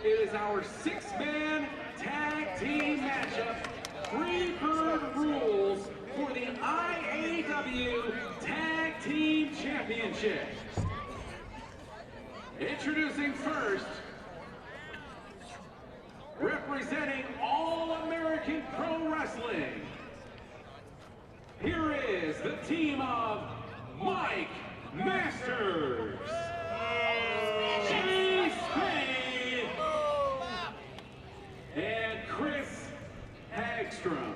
It is our 6-man tag team matchup, Freebird Rules for the IAW Tag Team Championship. Introducing first, representing All-American Pro Wrestling, here is the team of Mike Masters, Spade, and Chris Hagstrom.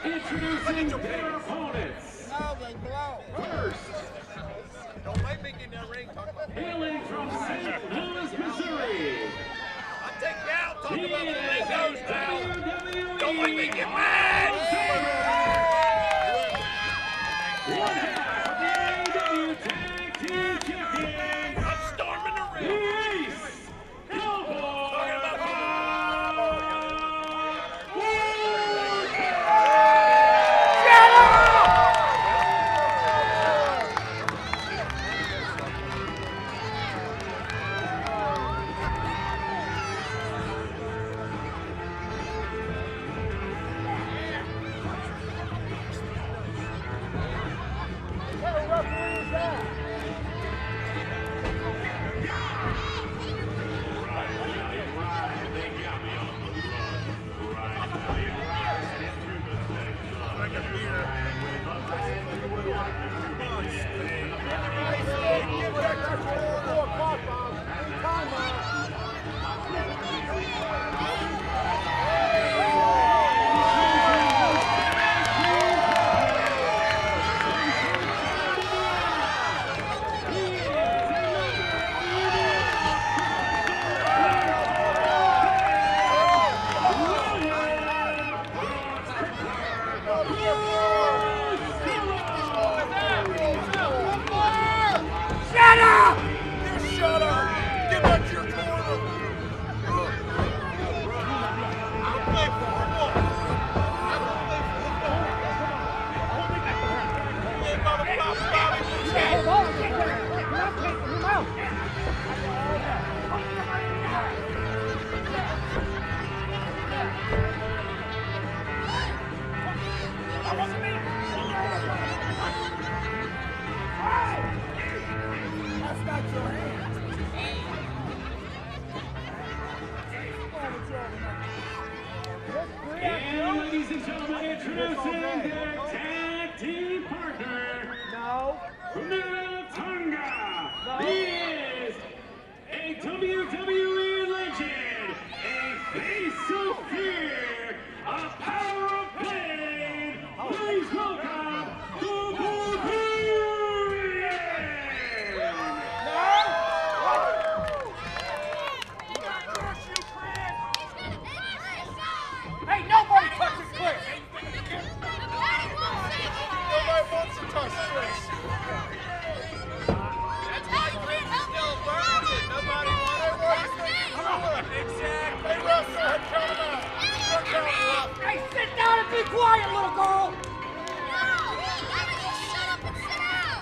Introducing their opponents. First, hailing from St. Louis, Missouri, he is WWE Don't make me get mad! one half of the IAW Tag Team Champions. I'm storming the ring. Cowboy. Introducing their tag team partner. No. From the Tonga, he is a WWE legend, a face of fear, a power of pain. Please welcome the Barbarian! Hey, nobody touches Chris! Nobody wants to touch Chris. That's why Chris is still burning. Nobody wants to. Exactly. Hey, Russell, count him out. Count him out. Hey, sit down and be quiet, little girl! Shut up and sit down!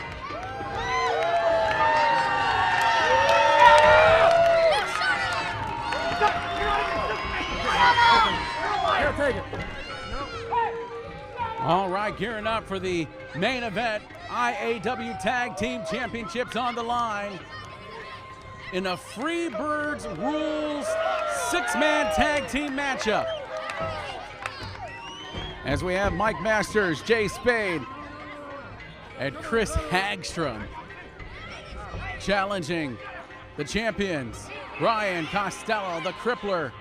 Here, take it. All right, gearing up for the main event. IAW Tag Team Championships on the line in a Freebird Rules 6-man tag team matchup. As we have Mike Masters, Jay Spade, and Chris Hagstrom challenging the champions, Brian Costello, the Crippler,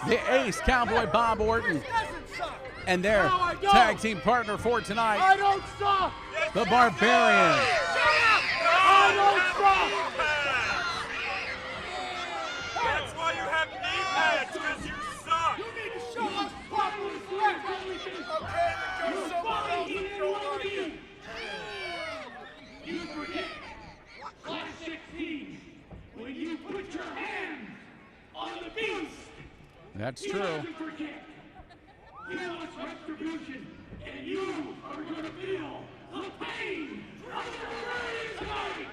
the Ace, Cowboy Bob Orton, and their tag team partner for tonight, I don't suck! the Barbarian. I don't suck! That's why you have knee pads, because you suck. You need to show us proper respect! Okay, then go somewhere else and go on again. You forget, Class 16, when you put your hands on the beast. That's You true. have to forget. You know it's retribution, and you are going to feel the pain of the burning tonight.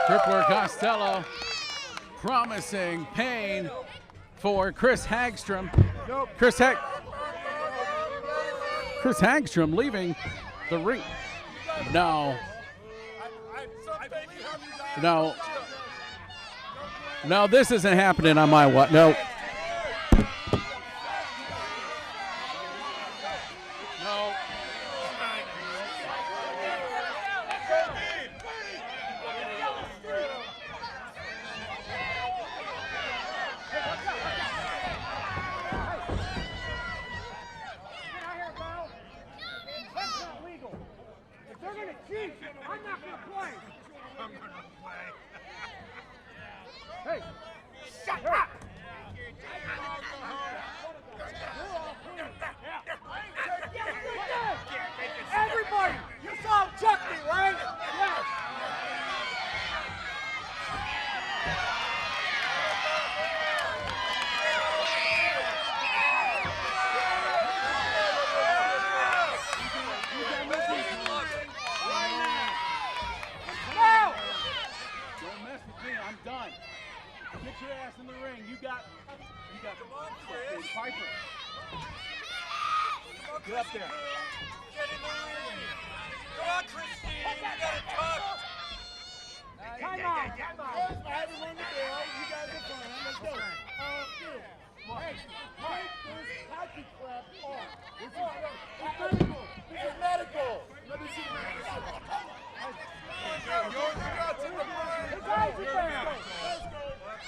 Crippler Costello promising pain for Chris Hagstrom. Chris Hagstrom leaving the ring. No. No. No, this isn't happening on my watch. No. No. That's not legal. If they're gonna cheat, I'm not gonna play. I'm gonna play. Hey, shut up! Everybody, you saw him chuck me, right? Yes. Now! Don't mess with me. I'm done. Get your ass in the ring. You got Come on, Chris. Piper. Get up there. Get in the ring. Come on, Christine. You gotta talk. Time out! Time out! I haven't rung the bell. You guys are fine. Let's go. Hey, take this hockey crap off. This is medical. This is medical. Let me see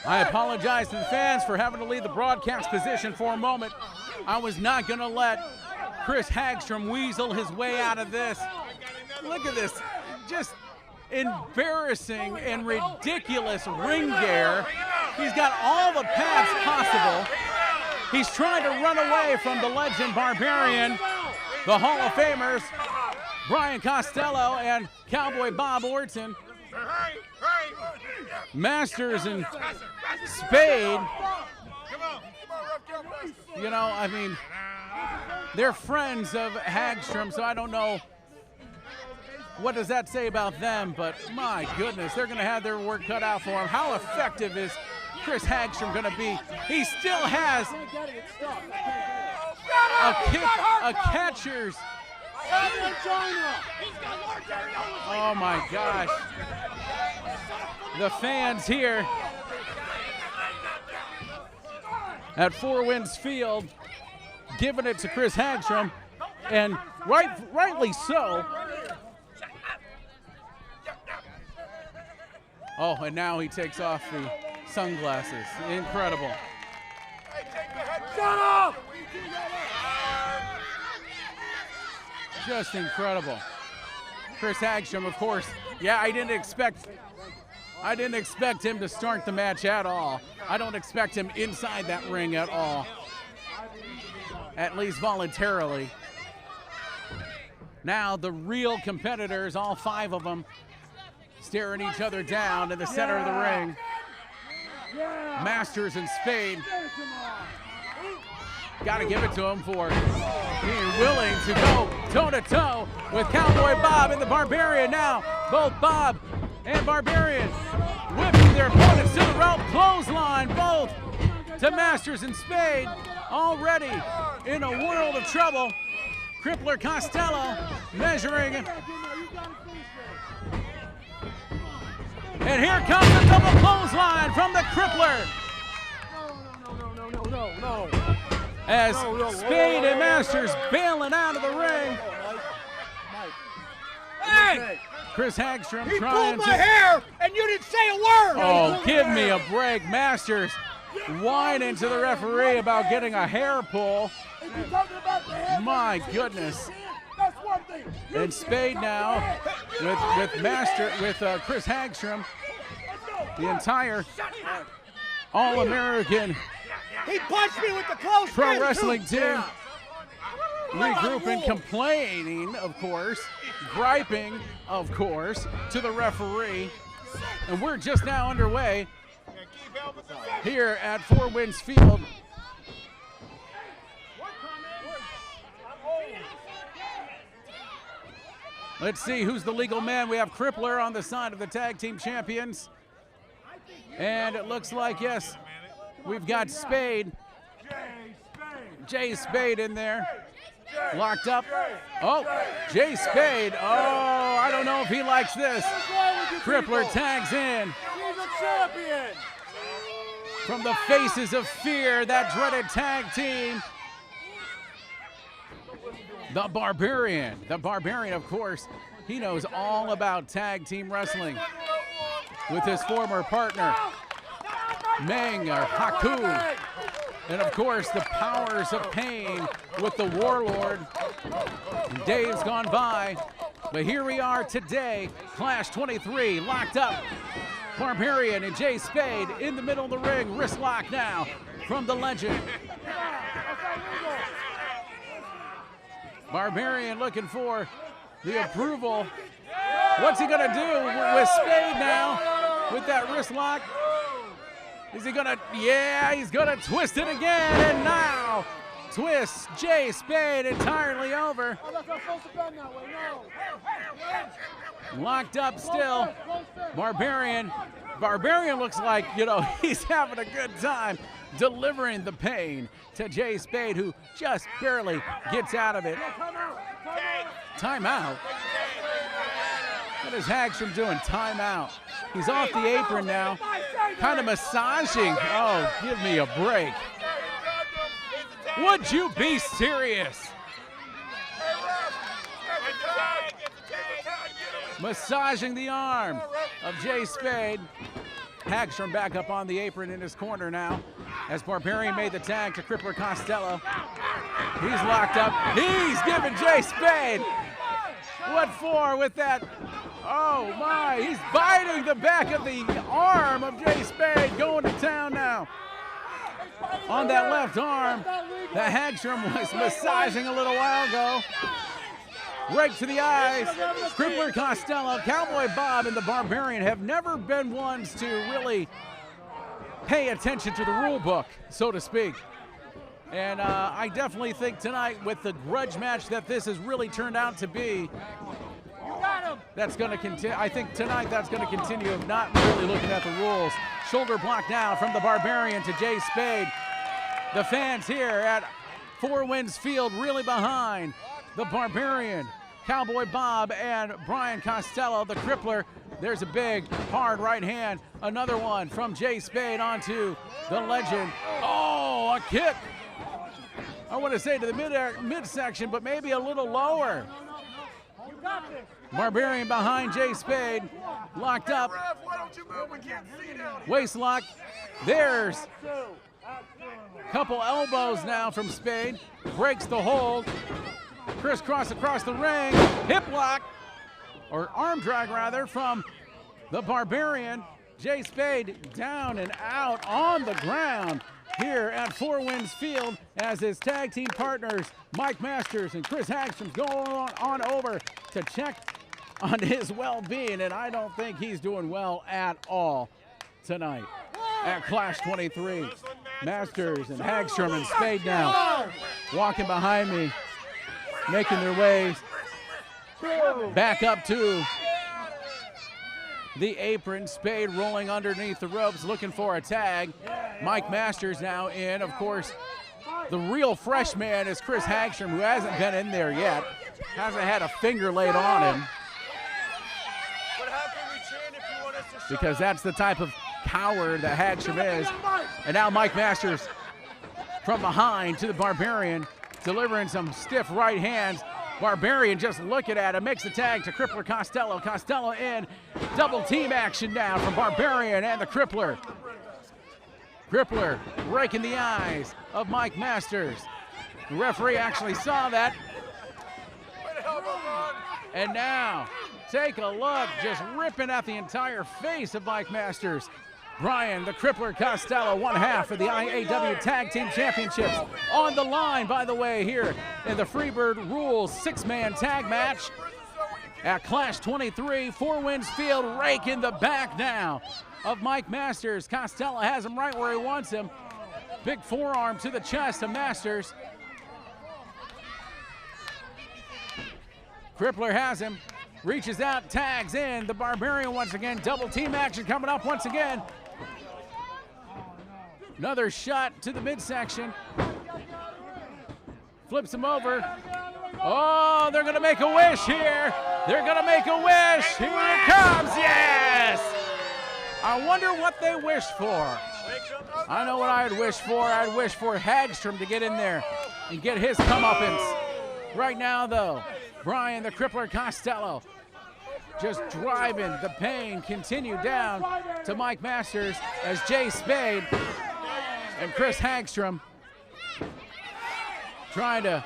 I apologize to the fans for having to leave the broadcast position for a moment. I was not going to let Chris Hagstrom weasel his way out of this. Look at this. Just embarrassing and ridiculous ring gear. He's got all the pads possible. He's trying to run away from the Legend Barbarian, the Hall of Famers, Brian Costello and Cowboy Bob Orton. Masters and Spade. You know, I mean, they're friends of Hagstrom, so I don't know what does that say about them, but my goodness, they're going to have their work cut out for him. How effective is Chris Hagstrom going to be? He still has a catcher's. Oh my gosh. The fans here at Four Winds Field giving it to Chris Hagstrom, and rightly so. Oh, and now he takes off the sunglasses. Incredible. Shut up! Just incredible. Chris Hagstrom, of course. Yeah, I didn't expect him to start the match at all. I don't expect him inside that ring at all. At least voluntarily. Now the real competitors, all 5 of them, staring each other down in the center of the ring. Masters and Spade. Got to give it to him for being willing to go toe-to-toe with Cowboy Bob and the Barbarian. Now both Bob and Barbarian whipping their opponents to the rope. Clothesline both to Masters and Spade. Already in a world of trouble. Crippler Costello measuring. And here comes the double clothesline from the Crippler. No. As Spade and Masters bailing out of the ring. Hey! Chris Hagstrom He trying pulled my to. hair, and you didn't say a word! Oh, give me a break. Masters whining to the referee about getting a hair pull. If you're talking about the head, My goodness. that's one thing. And Spade now with Chris Hagstrom, the entire All-American He punched me with the close pro fist, wrestling too. team regrouping, complaining, of course, griping, of course, to the referee. And we're just now underway here at Four Winds Field. Let's see who's the legal man. We have Crippler on the side of the tag team champions. And it looks like, yes, we've got Spade. Jay Spade in there. Locked up. Oh, Jay Spade. Oh, I don't know if he likes this. Crippler tags in. He's a champion. From the Faces of Fear, that dreaded tag team. The Barbarian. The Barbarian, of course, he knows all about tag team wrestling with his former partner, Meng or Haku. And of course, the powers of pain with the Warlord. Days gone by, but here we are today. Clash 23, locked up. Barbarian and Jay Spade in the middle of the ring. Wrist lock now from the Legend. Barbarian looking for the approval. What's he gonna do with Spade now with that wrist lock? Is he gonna, yeah, he's gonna twist it again, and now twists Jay Spade entirely over. Oh, that's not supposed to bend that way, no. Locked up still. Barbarian looks like, you know, he's having a good time delivering the pain to Jay Spade, who just barely gets out of it. Timeout. What is Hagstrom doing? Timeout. He's off the apron now, kind of massaging. Oh, give me a break. Would you be serious? Massaging the arm of Jay Spade. Hagstrom back up on the apron in his corner now as Barbarian made the tag to Crippler Costello. He's locked up. He's giving Jay Spade. What for with that? Oh my, he's biting the back of the arm of Jay Spade, going to town now. On that left arm that Hagstrom was massaging a little while ago. Right to the eyes. Crippler Costello, Cowboy Bob, and the Barbarian have never been ones to really pay attention to the rule book, so to speak. And I definitely think tonight, with the grudge match that this has really turned out to be, that's going to continue. I think tonight that's going to continue of not really looking at the rules. Shoulder block now from the Barbarian to Jay Spade. The fans here at Four Winds Field really behind the Barbarian, Cowboy Bob, and Brian Costello, the Crippler. There's a big, hard right hand. Another one from Jay Spade onto the Legend. Oh, a kick. I want to say to the midsection, but maybe a little lower. Barbarian behind Jay Spade, locked up. Waist lock. There's a couple elbows now from Spade. Breaks the hold. Crisscross across the ring. Hip lock, or arm drag rather, from the Barbarian. Jay Spade down and out on the ground here at Four Winds Field as his tag team partners Mike Masters and Chris Hagstrom go on over to check on his well-being, and I don't think he's doing well at all tonight at Clash 23. Masters and Hagstrom and Spade now walking behind me, making their way back up to the apron. Spade rolling underneath the ropes, looking for a tag. Mike Masters now in. Of course, the real fresh man is Chris Hagstrom, who hasn't been in there yet. Hasn't had a finger laid on him. Because that's the type of coward that Hagstrom is. And now Mike Masters from behind to the Barbarian, delivering some stiff right hands. Barbarian just looking at him, makes the tag to Crippler Costello. Costello in, double team action now from Barbarian and the Crippler. Crippler raking the eyes of Mike Masters. The referee actually saw that. And now, take a look, just ripping at the entire face of Mike Masters. Brian, the Crippler Costello, one half of the IAW Tag Team Championships on the line, by the way, here in the Freebird Rules six-man tag match at Clash 23. Four Winds Field, rake in the back now of Mike Masters. Costello has him right where he wants him. Big forearm to the chest of Masters. Crippler has him, reaches out, tags in the Barbarian once again. Double team action coming up once again. Another shot to the midsection. Flips him over. Oh, they're gonna make a wish here. They're gonna make a wish. Here it comes, yes! I wonder what they wished for. I know what I'd wish for. I'd wish for Hagstrom to get in there and get his comeuppance. Right now, though, Brian, the Crippler Costello, just driving the pain, continue down to Mike Masters as Jay Spade and Chris Hagstrom trying to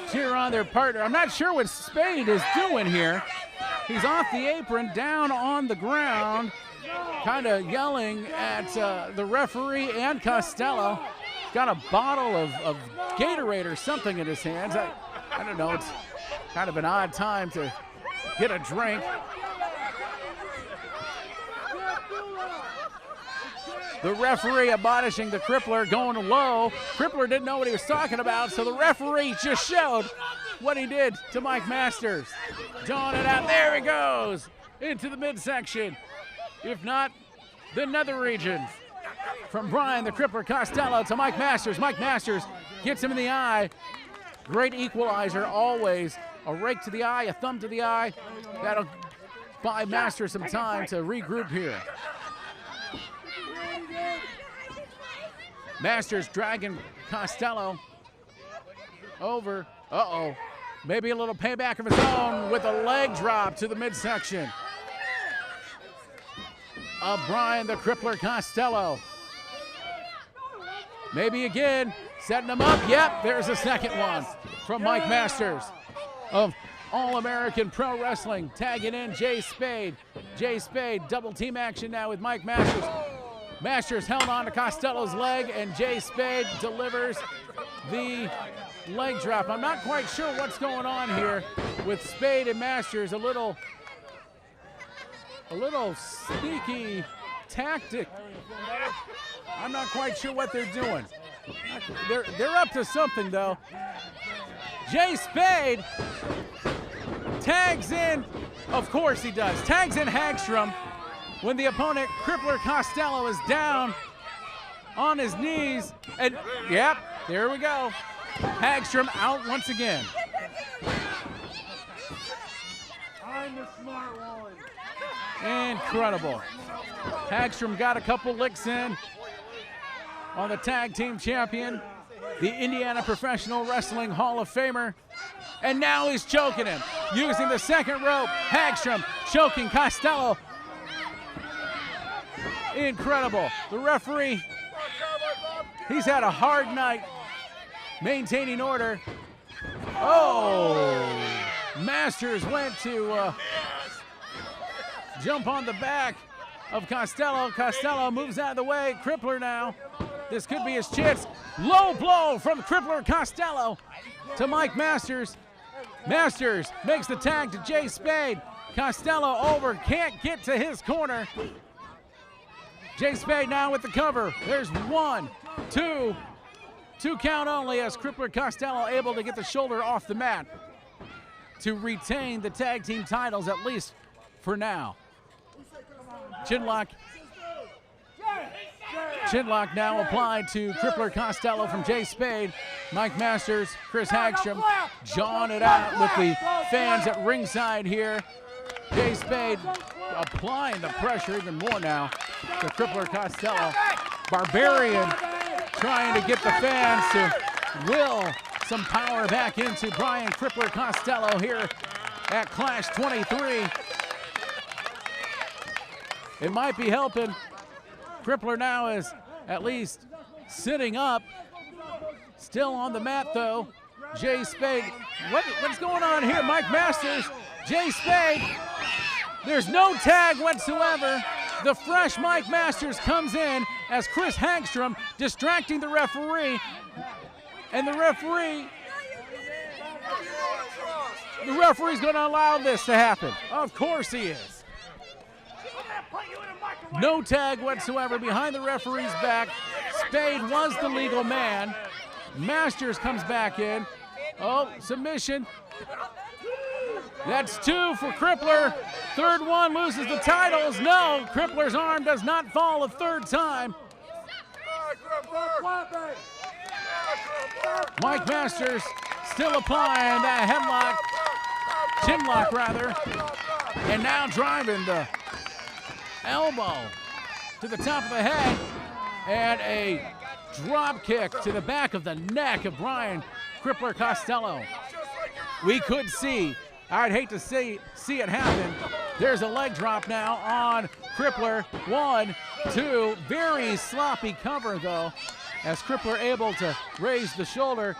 cheer on their partner. I'm not sure what Spade is doing here. He's off the apron, down on the ground, kind of yelling at the referee and Costello. Got a bottle of Gatorade or something in his hands. I don't know, it's kind of an odd time to get a drink. The referee admonishing the Crippler, going low. Crippler didn't know what he was talking about, so the referee just showed what he did to Mike Masters. Drawing it out, there he goes, into the midsection. If not, the nether regions. From Brian, the Crippler Costello, to Mike Masters. Mike Masters gets him in the eye. Great equalizer, always. A rake to the eye, a thumb to the eye. That'll buy Masters some time to regroup here. Masters dragging Costello over. Uh-oh. Maybe a little payback of his own with a leg drop to the midsection of Brian, the Crippler Costello. Maybe again, setting him up. Yep, there's a second one from Mike Masters of All-American Pro Wrestling. Tagging in Jay Spade. Jay Spade, double team action now with Mike Masters. Masters held on to Costello's leg, and Jay Spade delivers the leg drop. I'm not quite sure what's going on here with Spade and Masters. A little sneaky tactic. I'm not quite sure what they're doing. They're up to something, though. Jay Spade tags in, of course he does, tags in Hagstrom when the opponent, Crippler Costello, is down on his knees. And, yep, there we go. Hagstrom out once again. I'm the smart one. Incredible. Hagstrom got a couple licks in on the tag team champion. the Indiana Professional Wrestling Hall of Famer. And now he's choking him, using the second rope. Hagstrom choking Costello. Incredible. The referee, he's had a hard night maintaining order. Oh, Masters went to jump on the back of Costello. Costello moves out of the way. Crippler now. This could be his chance. Low blow from Crippler Costello to Mike Masters. Masters makes the tag to Jay Spade. Costello over, can't get to his corner. Jay Spade now with the cover. There's 1, 2, 2 count only as Crippler Costello able to get the shoulder off the mat to retain the tag team titles, at least for now. Chinlock now applied to Crippler Costello from Jay Spade. Mike Masters, Chris Hagstrom jawing it out with the fans at ringside here. Jay Spade applying the pressure even more now to Crippler Costello. Barbarian trying to get the fans to will some power back into Brian Crippler Costello here at Clash 23. It might be helping. Crippler now is at least sitting up. Still on the mat though. Jay Spade, what's going on here? Mike Masters, Jay Spade. There's no tag whatsoever. The fresh Mike Masters comes in as Chris Hagstrom distracting the referee. And the referee's going to allow this to happen. Of course he is. No tag whatsoever behind the referee's back. Spade was the legal man. Masters comes back in. Oh, submission. That's 2 for Crippler. Third one loses the titles. No, Crippler's arm does not fall a third time. Mike Masters still applying that headlock, chinlock rather, and now driving the elbow to the top of the head and a drop kick to the back of the neck of Brian Crippler Costello. We could see, I'd hate to see it happen. There's a leg drop now on Crippler. 1, 2, very sloppy cover though, as Crippler able to raise the shoulder.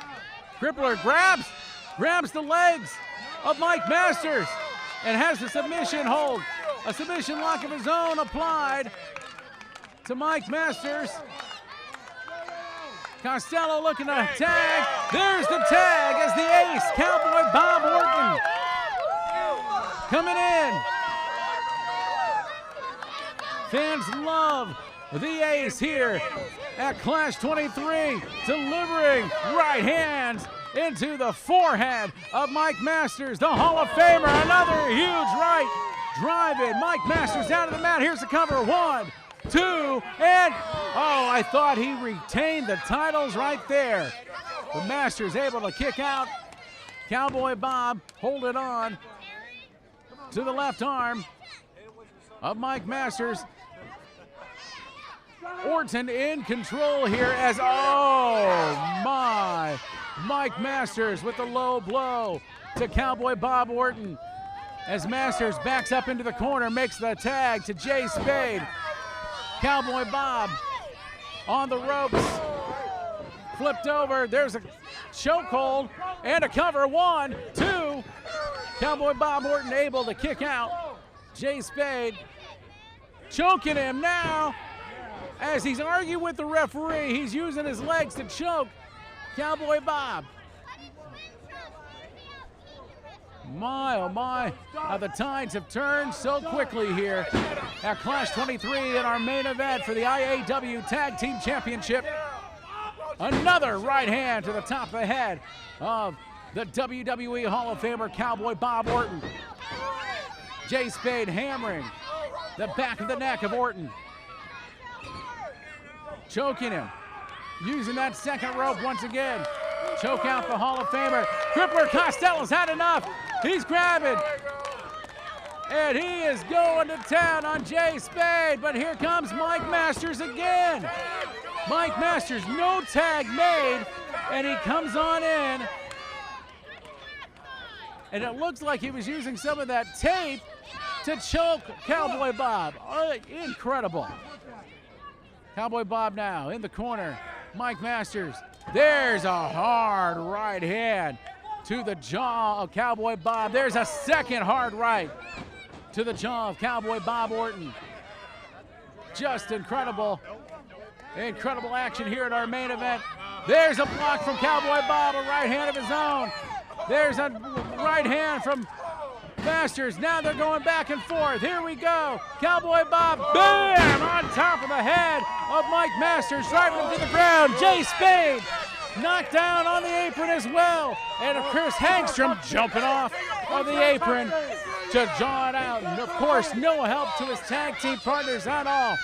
Crippler grabs the legs of Mike Masters and has the submission hold. A submission lock of his own applied to Mike Masters. Costello looking to tag. There's the tag as the ace, Cowboy Bob Orton, coming in. Fans love the ace here at Clash 23, delivering right hands into the forehead of Mike Masters, the Hall of Famer. Another huge right, driving Mike Masters down to the mat. Here's the cover, 1, 2, and oh, I thought he retained the titles right there. The Masters able to kick out. Cowboy Bob holding on to the left arm of Mike Masters. Orton in control here as, oh my, Mike Masters with the low blow to Cowboy Bob Orton. As Masters backs up into the corner, makes the tag to Jay Spade. Cowboy Bob on the ropes, flipped over. There's a chokehold and a cover. 1, 2. Cowboy Bob Orton able to kick out. Jay Spade choking him now as he's arguing with the referee. He's using his legs to choke Cowboy Bob. My, oh my, how the tides have turned so quickly here at Clash 23 in our main event for the IAW Tag Team Championship. Another right hand to the top of the head of the WWE Hall of Famer Cowboy Bob Orton. Jay Spade hammering the back of the neck of Orton. Choking him, using that second rope once again. Choke out the Hall of Famer. Crippler Costello's had enough. He's grabbing. And he is going to town on Jay Spade. But here comes Mike Masters again. Mike Masters, no tag made and he comes on in. And it looks like he was using some of that tape to choke Cowboy Bob. Incredible. Cowboy Bob now in the corner. Mike Masters. There's a hard right hand to the jaw of Cowboy Bob. There's a second hard right to the jaw of Cowboy Bob Orton. Just incredible. Incredible action here at our main event. There's a block from Cowboy Bob, a right hand of his own. There's a right hand from Masters. Now they're going back and forth. Here we go. Cowboy Bob, bam, on top of the head of Mike Masters, driving him to the ground. Jay Spade knocked down on the apron as well. And Chris Hagstrom jumping off of the apron to jaw it out. And of course, no help to his tag team partners at all.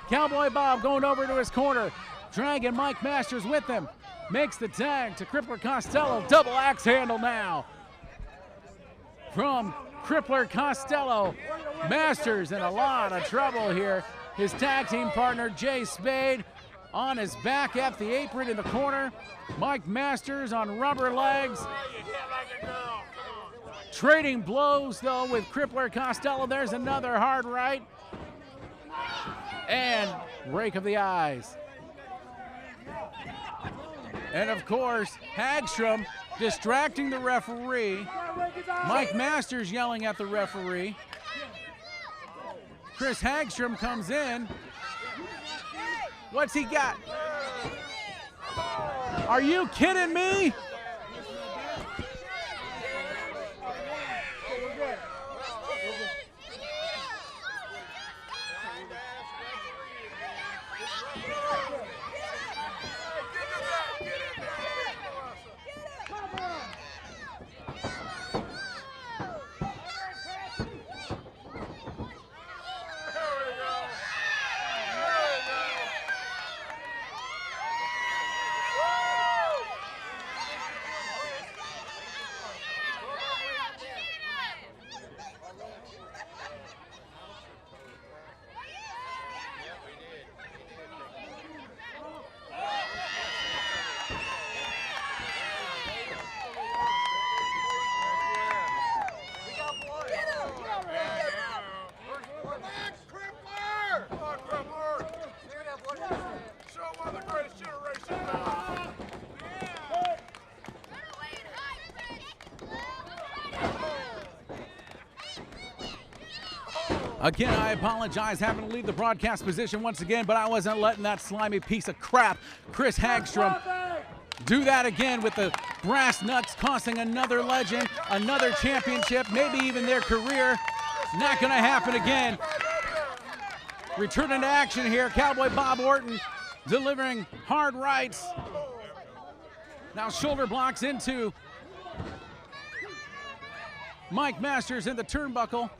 Cowboy Bob going over to his corner, dragging Mike Masters with him. Makes the tag to Crippler Costello. Double axe handle now from Crippler Costello. Masters in a lot of trouble here. His tag team partner, Jay Spade, on his back at the apron in the corner. Mike Masters on rubber legs. Trading blows, though, with Crippler Costello. There's another hard right. And rake of the eyes. And, of course, Hagstrom distracting the referee. Mike Masters yelling at the referee. Chris Hagstrom comes in. What's he got? Are you kidding me? Again, I apologize having to leave the broadcast position once again, but I wasn't letting that slimy piece of crap, Chris Hagstrom, do that again with the brass nuts, costing another legend, another championship, maybe even their career. Not going to happen again. Returning to action here, Cowboy Bob Orton delivering hard rights. Now shoulder blocks into Mike Masters in the turnbuckle.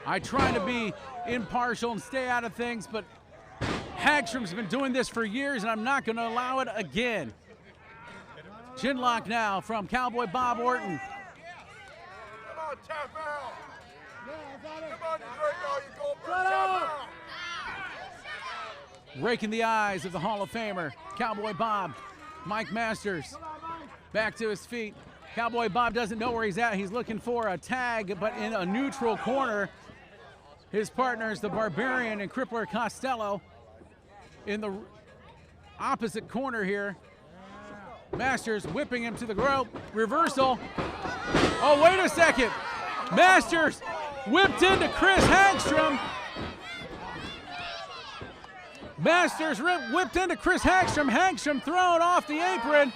I try to be impartial and stay out of things, but Hagstrom's been doing this for years, and I'm not going to allow it again. Chin lock now from Cowboy Bob Orton. Come on, tap out. Come on, you Goldberg, tap out. Raking the eyes of the Hall of Famer, Cowboy Bob. Mike Masters back to his feet. Cowboy Bob doesn't know where he's at. He's looking for a tag, but in a neutral corner. His partners, the Barbarian and Crippler Costello, in the opposite corner here. Masters whipping him to the rope. Reversal. Oh, wait a second. Masters whipped into Chris Hagstrom. Masters whipped into Chris Hagstrom. Hagstrom thrown off the apron.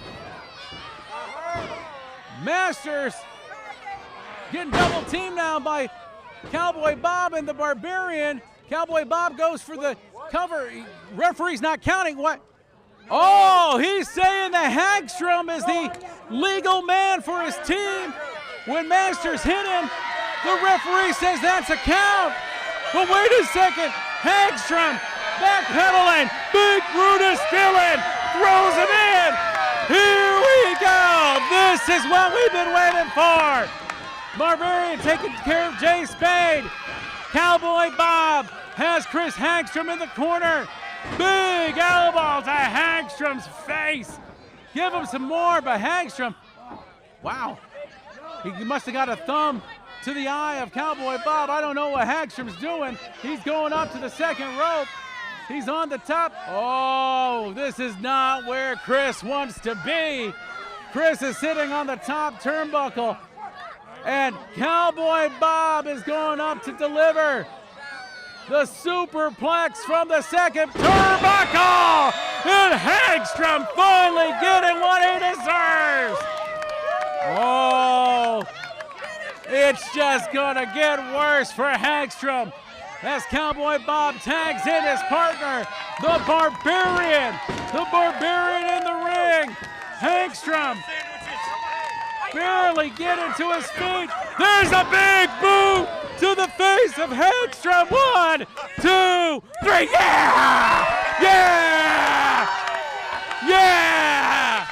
Masters getting double teamed now by Cowboy Bob and the Barbarian. Cowboy Bob goes for the cover. Referee's not counting. What? Oh, he's saying that Hagstrom is the legal man for his team. When Masters hit him, the referee says that's a count. But wait a second. Hagstrom backpedaling. Big Brutus Dillon throws him in. Here we go. This is what we've been waiting for. Barbarian taking care of Jay Spade. Cowboy Bob has Chris Hagstrom in the corner. Big elbow to Hagstrom's face. Give him some more, but Hagstrom, wow. He must have got a thumb to the eye of Cowboy Bob. I don't know what Hagstrom's doing. He's going up to the second rope. He's on the top. Oh, this is not where Chris wants to be. Chris is sitting on the top turnbuckle, and Cowboy Bob is going up to deliver the superplex from the second turnbuckle, and Hagstrom finally getting what he deserves. Oh, it's just gonna get worse for Hagstrom as Cowboy Bob tags in his partner, the Barbarian. The Barbarian in the ring. Hagstrom barely getting to his feet. There's a big boot to the face of Hagstrom. 1, 2, 3. Yeah! Yeah! Yeah!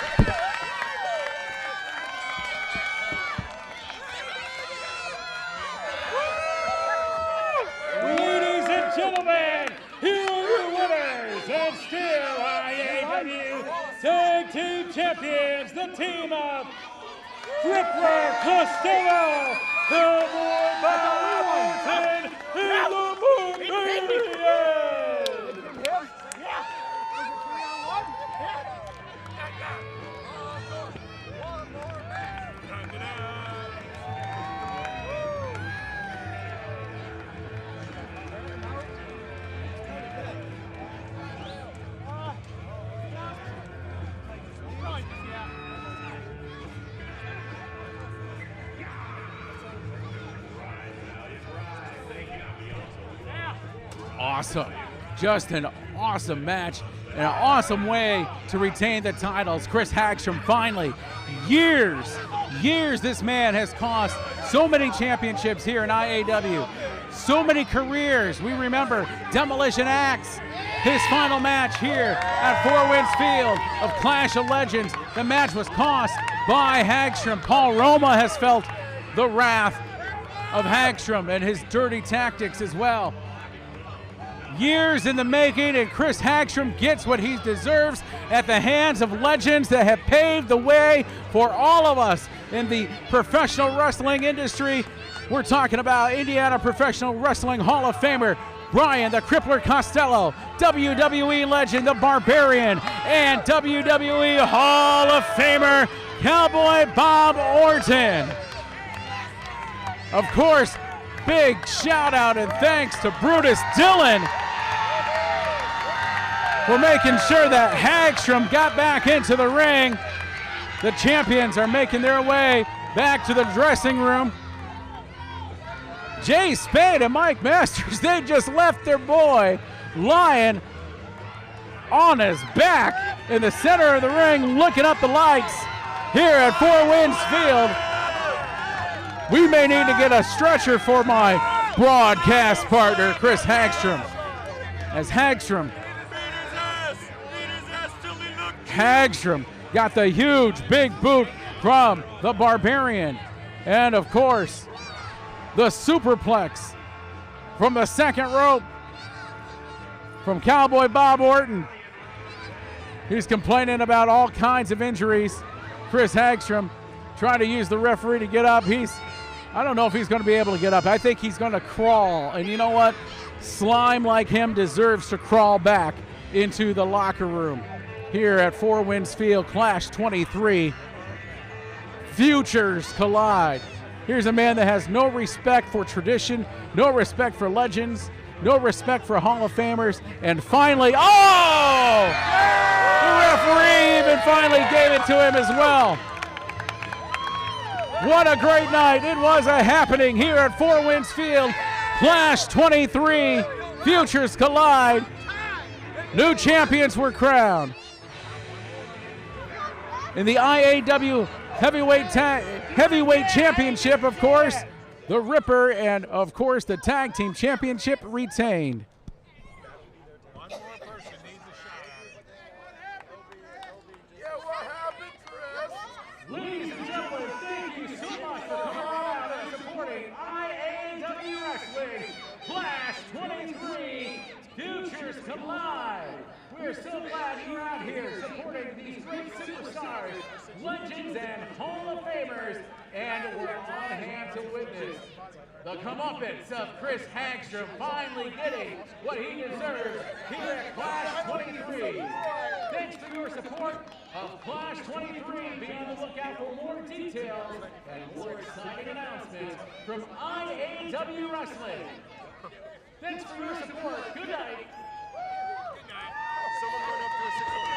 Ladies and gentlemen, here are your winners and still IAW Tag Team Champions, the team of Crippler, Costello, Cowboy Bob, and the Barbarian. Awesome. Just an awesome match and an awesome way to retain the titles. Chris Hagstrom finally, years this man has cost so many championships here in IAW. So many careers. We remember Demolition Axe, his final match here at Four Winds Field of Clash of Legends. The match was cost by Hagstrom. Paul Roma has felt the wrath of Hagstrom and his dirty tactics as well. Years in the making, and Chris Hagstrom gets what he deserves at the hands of legends that have paved the way for all of us in the professional wrestling industry. We're talking about Indiana Professional Wrestling Hall of Famer Brian the Crippler Costello, WWE Legend The Barbarian, and WWE Hall of Famer Cowboy Bob Orton. Of course, big shout out and thanks to Brutus Dillon for making sure that Hagstrom got back into the ring. The champions are making their way back to the dressing room. Jay Spade and Mike Masters, they just left their boy lying on his back in the center of the ring, looking up the lights here at Four Winds Field. We may need to get a stretcher for my broadcast partner, Chris Hagstrom. As Hagstrom got the huge big boot from the Barbarian. And of course, the superplex from the second rope from Cowboy Bob Orton. He's complaining about all kinds of injuries. Chris Hagstrom trying to use the referee to get up. I don't know if he's going to be able to get up. I think he's going to crawl. And you know what? Slime like him deserves to crawl back into the locker room here at Four Winds Field, Clash 23. Futures collide. Here's a man that has no respect for tradition, no respect for legends, no respect for Hall of Famers, and finally, oh! The referee even finally gave it to him as well. What a great night. It was a happening here at Four Winds Field. Clash 23, futures collide. New champions were crowned. In the IAW Heavyweight Championship, of course, the Ripper and, of course, the Tag Team Championship retained. One more person needs a shot. Yeah, what happened, Chris? Ladies and gentlemen, thank you so much for coming out and supporting IAW Wrestling Clash 23 Futures come live. We're so glad you're out here supporting these great superstars, legends, and Hall of Famers, and we're on hand to witness the comeuppance of Chris Hagstrom finally getting what he deserves here at Clash 23. Thanks for your support of Clash 23. Be on the lookout for more details and more exciting announcements from IAW Wrestling. Thanks for your support. Good night. Someone run up to a 6